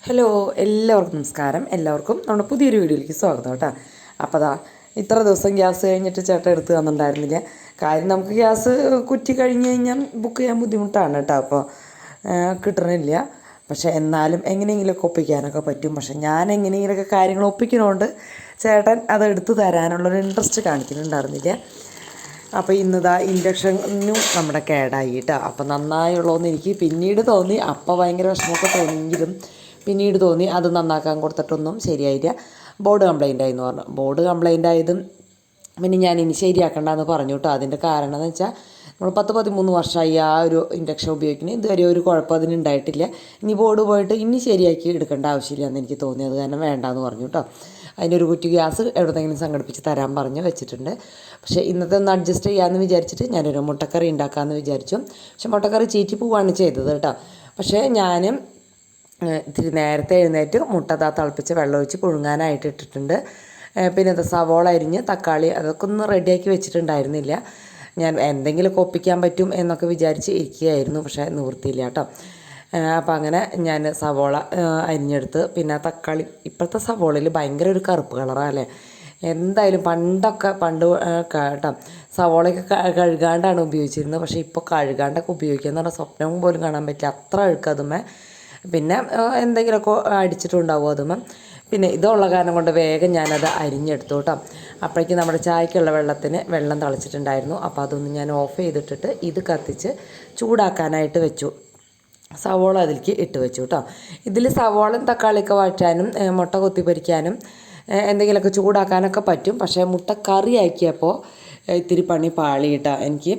Hello, എല്ലാവർക്കും നമസ്കാരം. എല്ലാവർക്കും നമ്മുടെ പുതിയൊരു വീഡിയോയിലേക്ക് സ്വാഗതം കേട്ടോ. അപ്പോൾ ഇത്ര ദിവസം ഗ്യാസ് കഴിഞ്ഞിട്ട് ചേട്ടൻ എടുത്ത് തന്നിട്ടുണ്ടായിരുന്നില്ല. കാര്യം നമുക്ക് ഗ്യാസ് കുറ്റി കഴിഞ്ഞ് കഴിഞ്ഞാൽ ബുക്ക് ചെയ്യാൻ ബുദ്ധിമുട്ടാണ് കേട്ടോ. അപ്പോൾ കിട്ടണില്ല. പക്ഷേ എന്നാലും എങ്ങനെയെങ്കിലുമൊക്കെ ഒപ്പിക്കാനൊക്കെ പറ്റും. പക്ഷേ ഞാൻ എങ്ങനെയെങ്കിലുമൊക്കെ കാര്യങ്ങൾ ഒപ്പിക്കുന്നതുകൊണ്ട് ചേട്ടൻ അത് എടുത്ത് തരാനുള്ളൊരു ഇൻട്രസ്റ്റ് കാണിക്കുന്നുണ്ടായിരുന്നില്ല. അപ്പോൾ ഇന്നിതാ ഇൻഡക്ഷനും നമ്മുടെ കേടായി കേട്ടോ. അപ്പോൾ നന്നായുള്ളതെന്ന് എനിക്ക് പിന്നീട് തോന്നി. അപ്പോൾ ഭയങ്കര വിഷമമൊക്കെ തോന്നിയെങ്കിലും പിന്നീട് തോന്നി അത് നന്നാക്കാൻ കൊടുത്തിട്ടൊന്നും ശരിയായില്ല. ബോർഡ് കംപ്ലൈൻ്റ് ആയി എന്ന് പറഞ്ഞു. ബോർഡ് കംപ്ലൈൻ്റ് ആയതും പിന്നെ ഞാൻ ഇനി ശരിയാക്കണ്ടെന്ന് പറഞ്ഞു കേട്ടോ. അതിൻ്റെ കാരണം എന്ന് വെച്ചാൽ നമ്മൾ 13 വർഷമായി ആ ഒരു ഇൻഡക്ഷൻ ഉപയോഗിക്കുന്നത്. ഇതുവരെ ഒരു കുഴപ്പം അതിനുണ്ടായിട്ടില്ല. ഇനി ബോർഡ് പോയിട്ട് ഇനി ശരിയാക്കി എടുക്കേണ്ട ആവശ്യമില്ല എന്ന് എനിക്ക് തോന്നി. അത് കാരണം വേണ്ടാന്ന് പറഞ്ഞു കേട്ടോ. അതിനൊരു കുറ്റി ഗ്യാസ് എവിടെന്നെങ്കിലും സംഘടിപ്പിച്ച് തരാൻ പറഞ്ഞ് വെച്ചിട്ടുണ്ട്. പക്ഷേ ഇന്നത്തെ ഒന്ന് അഡ്ജസ്റ്റ് ചെയ്യാമെന്ന് വിചാരിച്ചിട്ട് ഞാനൊരു മുട്ടക്കറി ഉണ്ടാക്കാമെന്ന് വിചാരിച്ചു. പക്ഷേ മുട്ടക്കറി ചീറ്റി പോവുകയാണ് ചെയ്തത് കേട്ടോ. പക്ഷേ ഞാൻ ഇത്തിരി നേരത്തെ എഴുന്നേറ്റ് മുട്ട തിളപ്പിച്ച് വെള്ളമൊഴിച്ച് പുഴുങ്ങാനായിട്ട് ഇട്ടിട്ടുണ്ട്. പിന്നെ അത് സവോള അരിഞ്ഞ് തക്കാളി അതൊക്കെ ഒന്ന് റെഡിയാക്കി വെച്ചിട്ടുണ്ടായിരുന്നില്ല. ഞാൻ എന്തെങ്കിലുമൊക്കെ ഒപ്പിക്കാൻ പറ്റും എന്നൊക്കെ വിചാരിച്ച് ഇരിക്കുകയായിരുന്നു. പക്ഷേ നിവൃത്തിയില്ല കേട്ടോ. അപ്പോൾ അങ്ങനെ ഞാൻ സവോള അരിഞ്ഞെടുത്ത് പിന്നെ തക്കാളി. ഇപ്പോഴത്തെ സവോളയിൽ ഭയങ്കര ഒരു കറുപ്പ് കളറാണ് അല്ലേ. എന്തായാലും പണ്ട് കേട്ടോ സവോളയൊക്കെ കഴുകാണ്ടാണ് ഉപയോഗിച്ചിരുന്നത്. പക്ഷേ ഇപ്പോൾ കഴുകാണ്ടൊക്കെ ഉപയോഗിക്കുക എന്ന് പറഞ്ഞാൽ സ്വപ്നം പോലും കാണാൻ പറ്റില്ല. അത്ര അഴുക്കതുമേ. പിന്നെ എന്തെങ്കിലുമൊക്കെ അടിച്ചിട്ടുണ്ടാവും അതുമ്പം. പിന്നെ ഇതുള്ള കാരണം കൊണ്ട് വേഗം ഞാനത് അരിഞ്ഞെടുത്തു കേട്ടോ. അപ്പോഴേക്കും നമ്മുടെ ചായക്കുള്ള വെള്ളം തിളച്ചിട്ടുണ്ടായിരുന്നു. അപ്പോൾ അതൊന്ന് ഞാൻ ഓഫ് ചെയ്തിട്ടിട്ട് ഇത് കത്തിച്ച് ചൂടാക്കാനായിട്ട് വെച്ചു. സവോള അതിലേക്ക് ഇട്ട് വെച്ചു കേട്ടോ. ഇതിൽ സവോളയും തക്കാളിയൊക്കെ വഴറ്റാനും മുട്ട കൊത്തിപ്പൊരിക്കാനും എന്തെങ്കിലുമൊക്കെ ചൂടാക്കാനൊക്കെ പറ്റും. പക്ഷേ മുട്ട കറി ആക്കിയപ്പോൾ ഇത്തിരി പണി പാളിയിട്ടാണ് എനിക്ക്.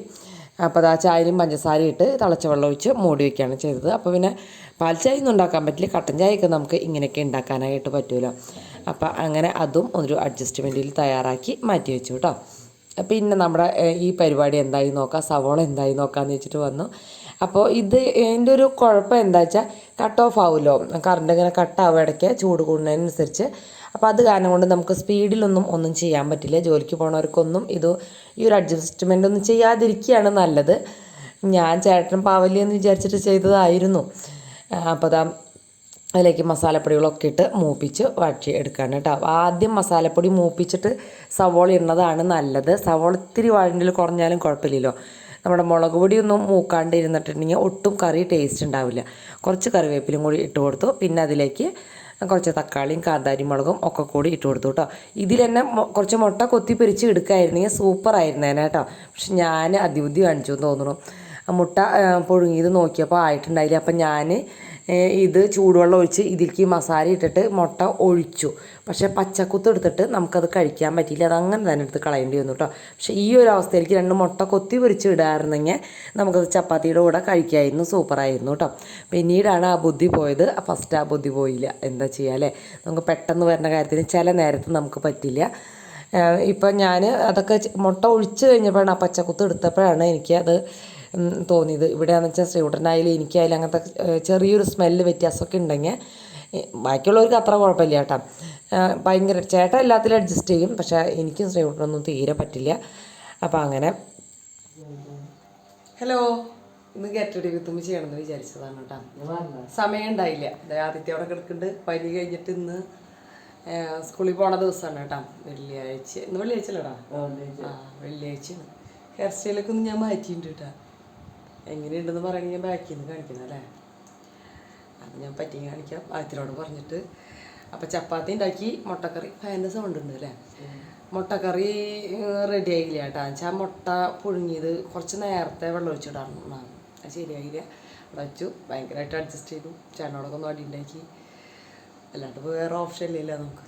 അപ്പോൾ ചായയും പഞ്ചസാരയും ഇട്ട് തിളച്ച വെള്ളം ഒഴിച്ച് മൂടി വയ്ക്കുകയാണ് ചെയ്തത്. അപ്പോൾ പിന്നെ പാൽ ചായ ഒന്നും ഉണ്ടാക്കാൻ പറ്റില്ല. കട്ടൻ ചായയൊക്കെ നമുക്ക് ഇങ്ങനെയൊക്കെ ഉണ്ടാക്കാനായിട്ട് പറ്റുമല്ലോ. അപ്പോൾ അങ്ങനെ അതും ഒരു അഡ്ജസ്റ്റ്മെൻറ്റിൽ തയ്യാറാക്കി മാറ്റി വെച്ചു കേട്ടോ. പിന്നെ നമ്മുടെ ഈ പരിപാടി എന്തായി നോക്കാം, സവോള എന്തായി നോക്കാമെന്ന് വെച്ചിട്ട് വന്നു. അപ്പോൾ ഇതിൻ്റെ ഒരു കുഴപ്പം എന്താ വെച്ചാൽ കട്ട് ഓഫ് ആവുമല്ലോ, കറണ്ട് ഇങ്ങനെ കട്ടാവും ഇടയ്ക്ക് ചൂട് കൂടുന്നതിനനുസരിച്ച്. അപ്പോൾ അത് കാരണം കൊണ്ട് നമുക്ക് ഒന്നും ചെയ്യാൻ പറ്റില്ല. ജോലിക്ക് പോകണവർക്കൊന്നും ഈ ഒരു അഡ്ജസ്റ്റ്മെൻ്റ് ഒന്നും ചെയ്യാതിരിക്കുകയാണ് നല്ലത്. ഞാൻ ചേട്ടൻ പാവല്യെന്ന് വിചാരിച്ചിട്ട് ചെയ്തതായിരുന്നു. അപ്പോൾ അതിലേക്ക് മസാലപ്പൊടികളൊക്കെ ഇട്ട് മൂപ്പിച്ച് വഴറ്റി എടുക്കുകയാണ് കേട്ടോ. ആദ്യം മസാലപ്പൊടി മൂപ്പിച്ചിട്ട് സവോള ഇടുന്നതാണ് നല്ലത്. സവോള ഇത്തിരി വഴണ്ടിൽ കുറഞ്ഞാലും കുഴപ്പമില്ലല്ലോ. നമ്മുടെ മുളക് പൊടിയൊന്നും മൂക്കാണ്ട് ഇരുന്നിട്ടുണ്ടെങ്കിൽ ഒട്ടും കറി ടേസ്റ്റ് ഉണ്ടാവില്ല. കുറച്ച് കറിവേപ്പിലും കൂടി ഇട്ട് കൊടുത്തു. പിന്നെ അതിലേക്ക് കുറച്ച് തക്കാളിയും കാന്താരി മുളകും ഒക്കെ കൂടി ഇട്ട് കൊടുത്തു കേട്ടോ. ഇതിൽ തന്നെ കുറച്ച് മുട്ട കൊത്തി പൊരിച്ച് എടുക്കുകയായിരുന്നെങ്കിൽ സൂപ്പറായിരുന്നേനെ കേട്ടോ. പക്ഷെ ഞാൻ അതിബുദ്ധി കാണിച്ചു എന്ന് തോന്നുന്നു. മുട്ട പുഴുങ്ങിയത് നോക്കിയപ്പോൾ ആയിട്ടുണ്ടായില്ല. അപ്പം ഞാൻ ഇത് ചൂടുവെള്ളം ഒഴിച്ച് ഇതിലേക്ക് മസാല ഇട്ടിട്ട് മുട്ട ഒഴിച്ചു. പക്ഷേ പച്ചക്കുത്ത് എടുത്തിട്ട് നമുക്കത് കഴിക്കാൻ പറ്റിയില്ല. അതങ്ങനെ തന്നെ എടുത്ത് കളയേണ്ടി വന്നു കേട്ടോ. പക്ഷേ ഈ ഒരു അവസ്ഥയിലേക്ക് 2 മുട്ട കൊത്തി പൊരിച്ച് ഇടാറുണ്ടെങ്കിൽ നമുക്കത് ചപ്പാത്തിയുടെ കൂടെ കഴിക്കാമായിരുന്നു. സൂപ്പറായിരുന്നു കേട്ടോ. പിന്നീടാണ് ആ ബുദ്ധി പോയത്. ഫസ്റ്റ് ആ ബുദ്ധി പോയില്ല. എന്താ ചെയ്യുക അല്ലേ. നമുക്ക് പെട്ടെന്ന് വരുന്ന കാര്യത്തിന് ചില നേരത്ത് നമുക്ക് പറ്റില്ല. ഇപ്പം ഞാൻ അതൊക്കെ മുട്ട ഒഴിച്ച് കഴിഞ്ഞപ്പോഴാണ് ആ പച്ചക്കുത്ത് എടുത്തപ്പോഴാണ് എനിക്കത് തോന്നിയത്. ഇവിടെയാണെന്ന് വെച്ചാൽ ശ്രീകുട്ടനായാലും എനിക്കായാലും അങ്ങനത്തെ ചെറിയൊരു സ്മെല്ല് വ്യത്യാസമൊക്കെ ഉണ്ടെങ്കിൽ ബാക്കിയുള്ളവർക്ക് അത്ര കുഴപ്പമില്ല കേട്ടോ. ഭയങ്കര ചേട്ടൻ എല്ലാത്തിലും അഡ്ജസ്റ്റ് ചെയ്യും. പക്ഷേ എനിക്കും ശ്രീകുട്ടനൊന്നും തീരെ പറ്റില്ല. അപ്പോൾ അങ്ങനെ ഹലോ, ഇന്ന് ഗെറ്റ് വിത്തുമ്പ് ചെയ്യണമെന്ന് വിചാരിച്ചതാണ് കേട്ടോ. സമയം ഉണ്ടായില്ല. ആദിത്യ അവിടെ കിടക്കുന്നുണ്ട്. പനി കഴിഞ്ഞിട്ട് ഇന്ന് സ്കൂളിൽ പോണ ദിവസമാണ് കേട്ടോ. വെള്ളിയാഴ്ച. ഇന്ന് വെള്ളിയാഴ്ച അല്ലടാ. വെള്ളിയാഴ്ചയാണ്. ഹെയർ സ്റ്റൈലൊക്കെ ഒന്ന് ഞാൻ മാറ്റിയിട്ടുണ്ട് കേട്ടോ. എങ്ങനെയുണ്ടെന്ന് പറയണമെങ്കിൽ ഞാൻ ബാക്കിൽ നിന്ന് കാണിക്കുന്നത് അല്ലേ. അത് ഞാൻ പറ്റി കാണിക്കാം ആദ്യത്തിനോട് പറഞ്ഞിട്ട്. അപ്പോൾ ചപ്പാത്തി ഉണ്ടാക്കി മുട്ടക്കറി. ഫാൻ്റെ സൗണ്ട് ഉണ്ട് അല്ലേ. മുട്ടക്കറി റെഡി ആയില്ല കേട്ടോ. വെച്ചാൽ മുട്ട പുഴുങ്ങിയത് കുറച്ച് നേരത്തെ വെള്ളം ഒഴിച്ചിടാറുണ്ട്. അത് ശരിയായില്ല. അവിടെ വെച്ചു ഭയങ്കരമായിട്ട് അഡ്ജസ്റ്റ് ചെയ്തു. ചേട്ടനോടൊക്കെ ഒന്ന് അടി ഉണ്ടാക്കി. അല്ലാണ്ട് വേറെ ഓപ്ഷൻ ഇല്ല നമുക്ക്.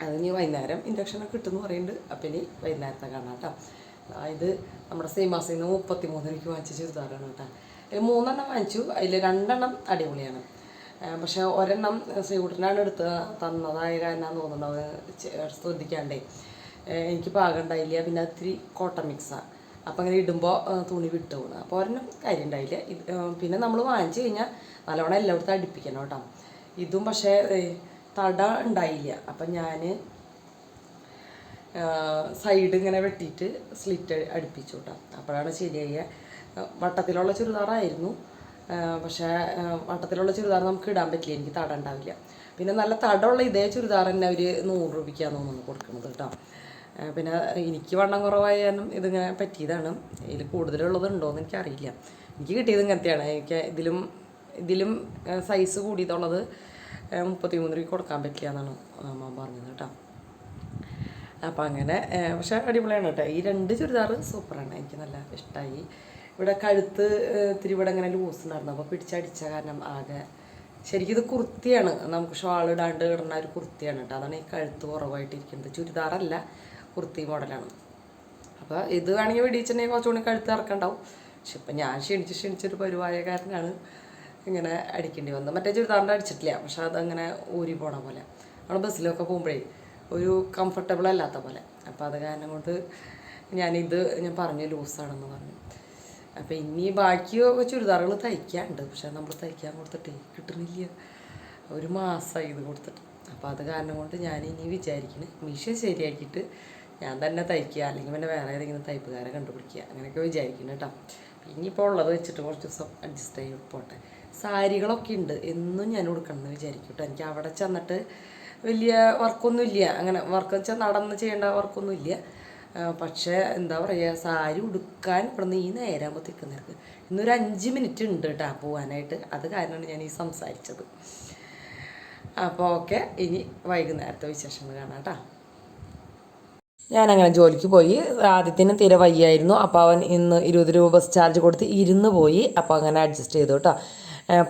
അതിന് വൈകുന്നേരം ഇൻഡക്ഷനൊക്കെ കിട്ടുമെന്ന് പറയുന്നുണ്ട്. അപ്പം ഇനി വൈകുന്നേരത്തെ കാണാം കേട്ടോ. ഇത് നമ്മുടെ സീമാസിൽ നിന്ന് 33 എനിക്ക് വാങ്ങിച്ച ചുരിദാറാണ് കേട്ടോ. അതിൽ 3 എണ്ണം വാങ്ങിച്ചു. അതിൽ 2 എണ്ണം അടിപൊളിയാണ്. പക്ഷേ ഒരെണ്ണം ശ്രീകുട്ടനാണ് എടുത്ത് തന്നതായ കാരണമെന്ന് തോന്നുന്നുണ്ടാവും. ശ്രദ്ധിക്കാണ്ടേ എനിക്ക് പാകം ഉണ്ടായില്ല. പിന്നെ ഇത്തിരി കോട്ടൺ മിക്സാണ്. അപ്പം അങ്ങനെ ഇടുമ്പോൾ തുണി വിട്ടു പോകുന്നത്. അപ്പോൾ ഒരെണ്ണം കാര്യം ഉണ്ടായില്ല. പിന്നെ നമ്മൾ വാങ്ങിച്ചു കഴിഞ്ഞാൽ നല്ലവണ്ണം എല്ലായിടത്തും അടുപ്പിക്കണം കേട്ടോ. ഇതും പക്ഷേ തട ഉണ്ടായില്ല. അപ്പം ഞാൻ സൈഡ് ഇങ്ങനെ വെട്ടിയിട്ട് സ്ലിറ്റ് അടുപ്പിച്ചു കേട്ടോ. അപ്പോഴാണ് ശരിയായ വട്ടത്തിലുള്ള ചുരിദാറായിരുന്നു. പക്ഷേ വട്ടത്തിലുള്ള ചുരിദാർ നമുക്ക് ഇടാൻ പറ്റില്ല, എനിക്ക് തട ഉണ്ടാവില്ല. പിന്നെ നല്ല തടമുള്ള ഇതേ ചുരിദാർ തന്നെ അവർ 100 രൂപയ്ക്കാണ് തോന്നുന്നു കൊടുക്കുന്നത് കേട്ടോ. പിന്നെ എനിക്ക് വണ്ണം കുറവായാലും ഇതിങ്ങനെ പറ്റിയതാണ്. ഇതിൽ കൂടുതലുള്ളതുണ്ടോയെന്ന് എനിക്കറിയില്ല. എനിക്ക് കിട്ടിയത് ഇങ്ങനത്തെയാണ്. എനിക്ക് ഇതിലും സൈസ് കൂടിയതുള്ളത് 33 രൂപയ്ക്ക് കൊടുക്കാൻ പറ്റില്ല എന്നാണ് അമ്മ പറഞ്ഞത് കേട്ടോ. അപ്പം അങ്ങനെ പക്ഷേ അടിപൊളിയാണ് കേട്ടോ. ഈ 2 ചുരിദാർ സൂപ്പറാണ്, എനിക്ക് നല്ല ഇഷ്ടമായി. ഇവിടെ കഴുത്ത് ഇത്തിരി ഇവിടെ ഇങ്ങനെ ലൂസ് ഉണ്ടായിരുന്നു, അപ്പോൾ പിടിച്ചടിച്ച കാരണം ആകെ ശരിക്കും ഇത് കുർത്തിയാണ്, നമുക്ക് ഷാൾ ഇടാണ്ട് ഇടുന്ന ഒരു കുർത്തിയാണ് കേട്ടോ. അതാണ് ഈ കഴുത്ത് കുറവായിട്ടിരിക്കുന്നത്. ചുരിദാറല്ല, കുർത്തി മോഡലാണ്. അപ്പോൾ ഇത് വേണമെങ്കിൽ വെടിച്ചിട്ടുണ്ടെങ്കിൽ കുറച്ചുകൂടി കഴുത്ത് ഇറക്കണ്ടാവും. പക്ഷെ ഇപ്പം ഞാൻ ക്ഷണിച്ചൊരു പരിവായ കാരനാണ് ഇങ്ങനെ അടിക്കേണ്ടി വന്നത്. മറ്റേ ചുരിദാറിൻ്റെ അടിച്ചിട്ടില്ല, പക്ഷെ അതങ്ങനെ ഊരി പോണ പോലെ നമ്മൾ ബസ്സിലൊക്കെ പോകുമ്പോഴേ ഒരു കംഫർട്ടബിൾ അല്ലാത്ത പോലെ. അപ്പോൾ അത് കാരണം കൊണ്ട് ഞാൻ പറഞ്ഞു ലൂസാണെന്ന് പറഞ്ഞു. അപ്പോൾ ഇനി ബാക്കിയൊക്കെ ചുരിദാറുകൾ തയ്ക്കാനുണ്ട്, പക്ഷെ നമ്മൾ തയ്ക്കാൻ കൊടുത്തിട്ടേ കിട്ടുന്നില്ല. ഒരു മാസമായി ഇത് കൊടുത്തിട്ട്. അപ്പോൾ അത് കാരണം കൊണ്ട് ഞാൻ ഇനി വിചാരിക്കുന്നത് മിഷൻ ശരിയാക്കിയിട്ട് ഞാൻ തന്നെ തയ്ക്കുക, അല്ലെങ്കിൽ പിന്നെ വേറെ ഏതെങ്കിലും തയ്പ്പുകാരെ കണ്ടുപിടിക്കുക, അങ്ങനെയൊക്കെ വിചാരിക്കുന്നു കേട്ടോ. ഇനിയിപ്പോൾ ഉള്ളത് വെച്ചിട്ട് കുറച്ച് ദിവസം അഡ്ജസ്റ്റ് ചെയ്ത് പോട്ടെ. സാരികളൊക്കെ ഉണ്ട്, എന്നും ഞാൻ കൊടുക്കണമെന്ന് വിചാരിക്കും കേട്ടോ. എനിക്ക് അവിടെ ചെന്നിട്ട് വലിയ വർക്കൊന്നുമില്ല, അങ്ങനെ വർക്ക് വെച്ചാൽ നടന്ന് ചെയ്യേണ്ട വർക്കൊന്നുമില്ല. പക്ഷേ എന്താ പറയുക, സാരി ഉടുക്കാൻ ഇവിടുന്ന് ഈ നേരമാകുമ്പോൾ നേർക്ക് ഇന്നൊരു 5 മിനിറ്റ് ഉണ്ട് കേട്ടോ പോകാനായിട്ട്. അത് കാരണമാണ് ഞാൻ ഈ സംസാരിച്ചത്. അപ്പോൾ ഓക്കെ, ഇനി വൈകുന്നേരത്തെ വിശേഷങ്ങൾ കാണാം കേട്ടോ. ഞാനങ്ങനെ ജോലിക്ക് പോയി. ആദ്യത്തിന് തീരെ വയ്യായിരുന്നു, അപ്പോൾ അവൻ ഇന്ന് 20 രൂപ ബസ് ചാർജ് കൊടുത്ത് ഇരുന്ന് പോയി. അപ്പോൾ അങ്ങനെ അഡ്ജസ്റ്റ് ചെയ്തു കേട്ടോ.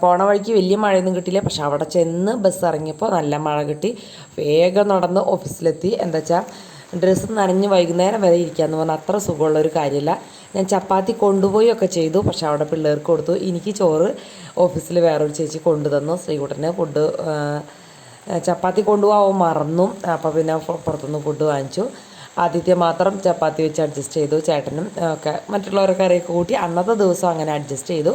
പോണ വഴിക്ക് വലിയ മഴയൊന്നും കിട്ടിയില്ല, പക്ഷെ അവിടെ ചെന്ന് ബസ് ഇറങ്ങിയപ്പോൾ നല്ല മഴ കിട്ടി. വേഗം നടന്ന് ഓഫീസിലെത്തി. എന്താ വെച്ചാൽ ഡ്രസ്സ് നനഞ്ഞ് വൈകുന്നേരം വരെ ഇരിക്കാമെന്ന് പറഞ്ഞാൽ അത്ര സുഖമുള്ളൊരു കാര്യമില്ല. ഞാൻ ചപ്പാത്തി കൊണ്ടുപോയി ഒക്കെ ചെയ്തു, പക്ഷെ അവിടെ പിള്ളേർക്ക് കൊടുത്തു. എനിക്ക് ചോറ് ഓഫീസിൽ വേറൊരു ചേച്ചി കൊണ്ടുതന്നു. ശ്രീകുട്ടന് ഫുഡ് ചപ്പാത്തി കൊണ്ടുപോകാൻ മറന്നു, അപ്പോൾ പിന്നെ പുറത്തുനിന്ന് ഫുഡ് വാങ്ങിച്ചു. ആദ്യത്തെ മാത്രം ചപ്പാത്തി വെച്ച് അഡ്ജസ്റ്റ് ചെയ്തു. ചേട്ടനും ഒക്കെ മറ്റുള്ളവരൊക്കെ കറിയൊക്കെ കൂട്ടി അന്നത്തെ ദിവസം അങ്ങനെ അഡ്ജസ്റ്റ് ചെയ്തു.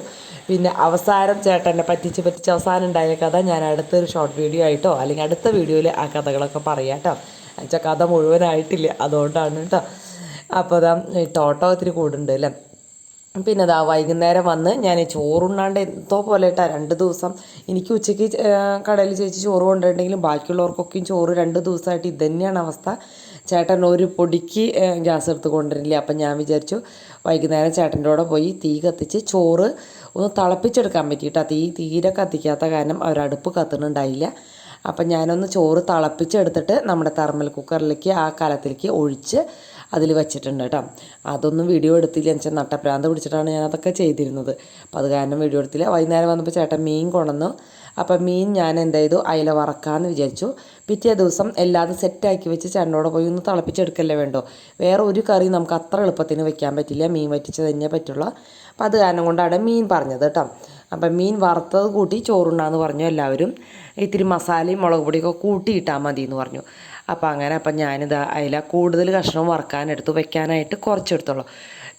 പിന്നെ അവസാനം ചേട്ടനെ പറ്റിച്ച് അവസാനം ഉണ്ടായ കഥ ഞാൻ അടുത്തൊരു ഷോർട്ട് വീഡിയോ ആയിട്ടോ അല്ലെങ്കിൽ അടുത്ത വീഡിയോയിൽ ആ കഥകളൊക്കെ പറയാം കേട്ടോ. എന്നുവെച്ചാൽ കഥ മുഴുവനായിട്ടില്ല, അതുകൊണ്ടാണ് കേട്ടോ. അപ്പോൾ അതാ ടോട്ടോ ഒത്തിരി കൂടുണ്ട് അല്ലേ. പിന്നെ അതാ വൈകുന്നേരം വന്ന് ഞാൻ ചോറുണ്ണാണ്ട് എന്തോ പോലെ ഇട്ടാ 2 ദിവസം. എനിക്ക് ഉച്ചയ്ക്ക് കടയിൽ ചേച്ചി ചോറ് കൊണ്ടുവരണ്ടെങ്കിലും ബാക്കിയുള്ളവർക്കൊക്കെയും ചോറ് 2 ദിവസമായിട്ട് ഇത് തന്നെയാണ് അവസ്ഥ. ചേട്ടൻ ഒരു പൊടിക്ക് ഗ്യാസ് എടുത്ത് കൊണ്ടുവരില്ല. അപ്പം ഞാൻ വിചാരിച്ചു വൈകുന്നേരം ചേട്ടൻ്റെ കൂടെ പോയി തീ കത്തിച്ച് ചോറ് ഒന്ന് തിളപ്പിച്ചെടുക്കാൻ പറ്റിയിട്ടാ. തീരെ കത്തിക്കാത്ത കാരണം അവരടുപ്പ് കത്തുന്നുണ്ടായില്ല. അപ്പം ഞാനൊന്ന് ചോറ് തിളപ്പിച്ചെടുത്തിട്ട് നമ്മുടെ തെർമൽ കുക്കറിലേക്ക് ആ കലത്തിലേക്ക് ഒഴിച്ച് അതിൽ വെച്ചിട്ടുണ്ട് കേട്ടോ. അതൊന്നും വീഡിയോ എടുത്തില്ല, എന്ന് വെച്ചാൽ നട്ടപ്രാന്ത് പിടിച്ചിട്ടാണ് ഞാനതൊക്കെ ചെയ്തിരുന്നത്. അപ്പോൾ അത് കാരണം വീഡിയോ എടുത്തില്ല. വൈകുന്നേരം വന്നപ്പോൾ ചേട്ടൻ മീൻ കൊണ്ടുവന്നു. അപ്പം മീൻ ഞാൻ എന്ത് ചെയ്തു, അയില വറക്കാമെന്ന് വിചാരിച്ചു. പിറ്റേ ദിവസം എല്ലാതും സെറ്റാക്കി വെച്ച് ചേട്ടനോട് പോയി ഒന്ന് തിളപ്പിച്ചെടുക്കല്ലേ വേണ്ടോ. വേറെ ഒരു കറി നമുക്ക് അത്ര എളുപ്പത്തിന് വെക്കാൻ പറ്റില്ല, മീൻ വറ്റിച്ച് തന്നെ പറ്റുള്ളൂ. അപ്പോൾ അത് കാരണം കൊണ്ടാണ് മീൻ പറഞ്ഞത് കേട്ടോ. അപ്പം മീൻ വറുത്തത് കൂട്ടി ചോറുണ്ണാന്ന് പറഞ്ഞു എല്ലാവരും. ഇത്തിരി മസാലയും മുളക് പൊടിയൊക്കെ കൂട്ടിയിട്ടാൽ മതി എന്ന് പറഞ്ഞു. അപ്പം ഞാനിത് അയില കൂടുതൽ കഷ്ണം വറക്കാനെടുത്തു, വെക്കാനായിട്ട് കുറച്ചെടുത്തോളൂ.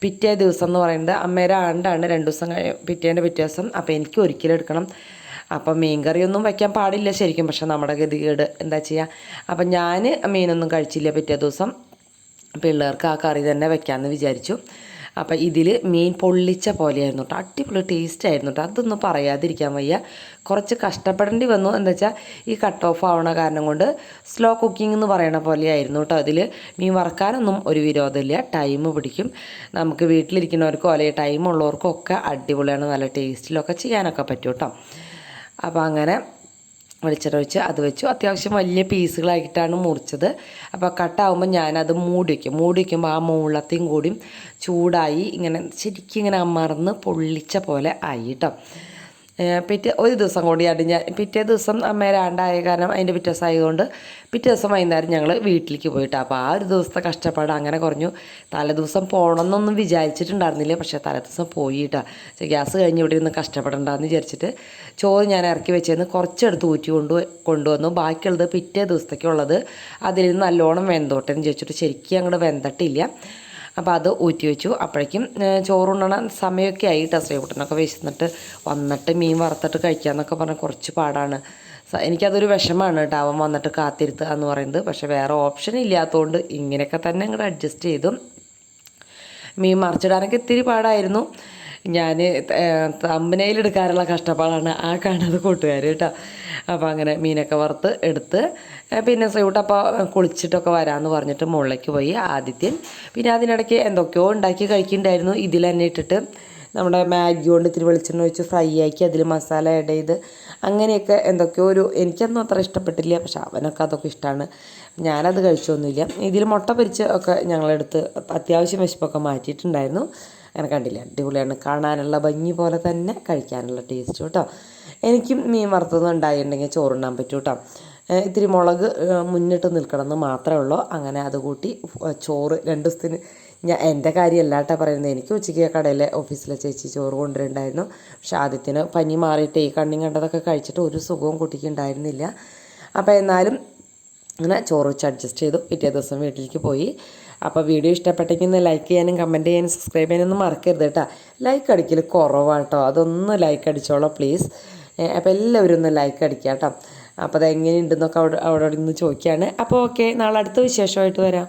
പിറ്റേ ദിവസം എന്ന് പറയുന്നത് അമ്മേരെ ആണ്ടാണ്, 2 ദിവസം പിറ്റേ ദിവസം. അപ്പോൾ എനിക്ക് ഒരിക്കലും എടുക്കണം. അപ്പം മീൻ കറിയൊന്നും വയ്ക്കാൻ പാടില്ല ശരിക്കും, പക്ഷെ നമ്മുടെ ഗതികേട് എന്താ ചെയ്യുക. അപ്പം ഞാൻ മീനൊന്നും കഴിച്ചില്ല പിറ്റേ ദിവസം. പിള്ളേർക്ക് ആ കറി തന്നെ വെക്കാമെന്ന് വിചാരിച്ചു. അപ്പം ഇതിൽ മീൻ പൊള്ളിച്ച പോലെയായിരുന്നു കേട്ടോ, അടിപൊളി ടേസ്റ്റ് ആയിരുന്നു കേട്ടോ. അതൊന്നും പറയാതിരിക്കാൻ വയ്യ. കുറച്ച് കഷ്ടപ്പെടേണ്ടി വന്നു, എന്താ വെച്ചാൽ ഈ കട്ട് ഓഫ് ആവണ കാരണം കൊണ്ട് സ്ലോ കുക്കിംഗ് എന്ന് പറയണ പോലെയായിരുന്നു കേട്ടോ. അതിൽ മീൻ വറക്കാനൊന്നും ഒരു വിരോധമില്ല, ടൈം പിടിക്കും. നമുക്ക് വീട്ടിലിരിക്കുന്നവർക്കോ അല്ലെങ്കിൽ ടൈം ഉള്ളവർക്കോ ഒക്കെ അടിപൊളിയാണ്, നല്ല ടേസ്റ്റിലൊക്കെ ചെയ്യാനൊക്കെ പറ്റും കേട്ടോ. അപ്പോൾ അങ്ങനെ വെളിച്ചെണ്ണ ഒഴിച്ച് അത് വെച്ചു. അത്യാവശ്യം വലിയ പീസുകളായിട്ടാണ് മുറിച്ചത്. അപ്പോൾ കട്ടാവുമ്പോൾ ഞാനത് മൂടി വയ്ക്കുമ്പോൾ ആ മുള്ളത്തെയും കൂടിയും ചൂടായി ഇങ്ങനെ ശരിക്കും ഇങ്ങനെ അമർന്ന് പൊള്ളിച്ച പോലെ ആയി കേട്ടോ. ഒരു ദിവസം കൂടിയാണ് പിറ്റേ ദിവസം അമ്മേരെ ആണ്ടായ കാരണം അതിൻ്റെ പിറ്റേ ദിവസം ആയതുകൊണ്ട് പിറ്റേ ദിവസം വൈകുന്നേരം ഞങ്ങൾ വീട്ടിലേക്ക് പോയിട്ടാണ്. അപ്പോൾ ആ ഒരു ദിവസത്തെ കഷ്ടപ്പാട് അങ്ങനെ കുറഞ്ഞു. തലേദിവസം പോകണമെന്നൊന്നും വിചാരിച്ചിട്ടുണ്ടായിരുന്നില്ല, പക്ഷേ തലേദിവസം പോയിട്ടാണ്. ഗ്യാസ് കഴിഞ്ഞ് ഇവിടെ നിന്ന് കഷ്ടപ്പെടണ്ടെന്ന് വിചാരിച്ചിട്ട് ചോറ് ഞാൻ ഇറക്കി വെച്ചേന്ന് കുറച്ചെടുത്ത് ഊറ്റി കൊണ്ടുവന്നു. ബാക്കിയുള്ളത് പിറ്റേ ദിവസത്തേക്കുള്ളത് അതിൽ നിന്ന് നല്ലോണം വെന്തോട്ടെന്ന് വിചാരിച്ചിട്ട് ശരിക്കും അങ്ങോട്ട് വെന്തട്ടില്ല. അപ്പോൾ അത് ഊറ്റി വെച്ചു. അപ്പോഴേക്കും ചോറുണ്ണണ സമയമൊക്കെ ആയിട്ട് ശ്രീകുട്ടനൊക്കെ വിശന്നിട്ട് വന്നിട്ട് മീൻ വറുത്തിട്ട് കഴിക്കാമെന്നൊക്കെ പറഞ്ഞാൽ കുറച്ച് പാടാണ്. എനിക്കതൊരു വിഷമമാണ് കേട്ടോ, അവൻ വന്നിട്ട് കാത്തിരുത്തുക എന്ന് പറയുന്നത്. പക്ഷേ വേറെ ഓപ്ഷൻ ഇല്ലാത്തതുകൊണ്ട് ഇങ്ങനെയൊക്കെ തന്നെ അങ്ങോട്ട് അഡ്ജസ്റ്റ് ചെയ്തു. മീൻ മറിച്ചിടാനൊക്കെ ഇത്തിരി പാടായിരുന്നു. ഞാൻ തമ്പനയിലെടുക്കാനുള്ള കഷ്ടപ്പാടാണ് ആ കാണുന്നത് കൂട്ടുകാർ കേട്ടോ. അപ്പോൾ അങ്ങനെ മീനൊക്കെ വറുത്ത് എടുത്ത് പിന്നെ ശ്രീകുട്ടപ്പോൾ കുളിച്ചിട്ടൊക്കെ വരാമെന്ന് പറഞ്ഞിട്ട് മുകളിലേക്ക് പോയി ആദിത്യൻ. പിന്നെ അതിനിടയ്ക്ക് എന്തൊക്കെയോ ഉണ്ടാക്കി കഴിക്കുന്നുണ്ടായിരുന്നു. ഇതിൽ തന്നെ ഇട്ടിട്ട് നമ്മുടെ മാഗി കൊണ്ട് ഇത്തിരി വെളിച്ചെണ്ണ ഒഴിച്ച് ഫ്രൈ ആക്കി അതിൽ മസാല ആഡ് ചെയ്ത് അങ്ങനെയൊക്കെ എന്തൊക്കെയോ എനിക്കൊന്നും അത്ര ഇഷ്ടപ്പെട്ടില്ല. പക്ഷെ അവനൊക്കെ അതൊക്കെ ഇഷ്ടമാണ്. ഞാനത് കഴിച്ചൊന്നുമില്ല. ഇതിൽ മുട്ട പൊരിച്ച് ഒക്കെ ഞങ്ങളെടുത്ത് അത്യാവശ്യം വിശപ്പൊക്കെ മാറ്റിയിട്ടുണ്ടായിരുന്നു. അങ്ങനെ കണ്ടില്ല, അടിപൊളിയാണ്. കാണാനുള്ള ഭംഗി പോലെ തന്നെ കഴിക്കാനുള്ള ടേസ്റ്റ് കേട്ടോ. എനിക്കും മീൻ വറുത്തത് ഉണ്ടായിട്ടുണ്ടെങ്കിൽ ചോറുണ്ണാൻ പറ്റും കേട്ടോ. ഇത്തിരി മുളക് മുന്നിട്ട് നിൽക്കണമെന്ന് മാത്രമേ ഉള്ളൂ. അങ്ങനെ അത് കൂട്ടി ചോറ് 2 ദിവസത്തിന് എൻ്റെ കാര്യമല്ല കേട്ടോ പറയുന്നത്. എനിക്ക് ഉച്ചയ്ക്ക് കടയിലെ ഓഫീസിലെ ചേച്ചി ചോറ് കൊണ്ടുവരുന്നുണ്ടായിരുന്നു. പക്ഷെ ആദ്യത്തിന് പനി മാറിയിട്ട് ഈ കണ്ണി കണ്ടതൊക്കെ കഴിച്ചിട്ട് ഒരു സുഖവും കുട്ടിക്ക് ഉണ്ടായിരുന്നില്ല. അപ്പോൾ എന്നാലും അങ്ങനെ ചോറ് വെച്ച് അഡ്ജസ്റ്റ് ചെയ്തു. പിറ്റേ ദിവസം വീട്ടിലേക്ക് പോയി. അപ്പോൾ വീഡിയോ ഇഷ്ടപ്പെട്ടെങ്കിൽ ഒന്ന് ലൈക്ക് ചെയ്യാനും കമൻറ്റ് ചെയ്യാനും സബ്സ്ക്രൈബ് ചെയ്യാനൊന്നും മറക്കരുത് കേട്ടോ. ലൈക്ക് അടിക്കൽ കുറവാണ് കേട്ടോ. അതൊന്ന് ലൈക്ക് അടിച്ചോളൂ പ്ലീസ്. അപ്പോൾ എല്ലാവരും ഒന്ന് ലൈക്ക് അടിക്കുക കേട്ടോ. അപ്പോൾ അതെങ്ങനെയുണ്ടെന്നൊക്കെ അവിടെ നിന്ന് ചോദിക്കുകയാണ്. അപ്പോൾ ഓക്കെ, നാളെ അടുത്ത വിശേഷമായിട്ട് വരാം.